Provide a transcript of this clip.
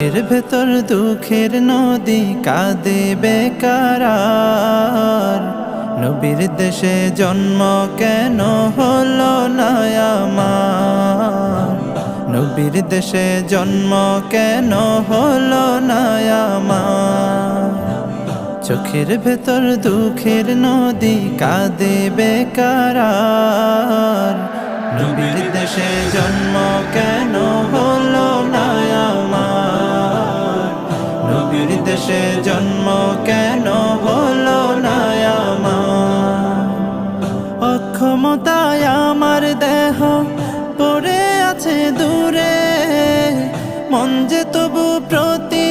এর ভেতর দুঃখের নদী কাঁদে বেকারার। নবীর দেশে জন্ম কেন হলো না আমার? নবীর দেশে জন্ম কেন হলো না আমার? চোখের ভেতর দুঃখের নদী কাঁদে বেকারার। নবীর দেশে জন্ম কেন হলো না আমার? নবীর দেশে জন্ম কেন হলো না আমার? অক্ষমতায় আমার দেহ পড়ে আছে দূরে, মন যে তবু প্রতি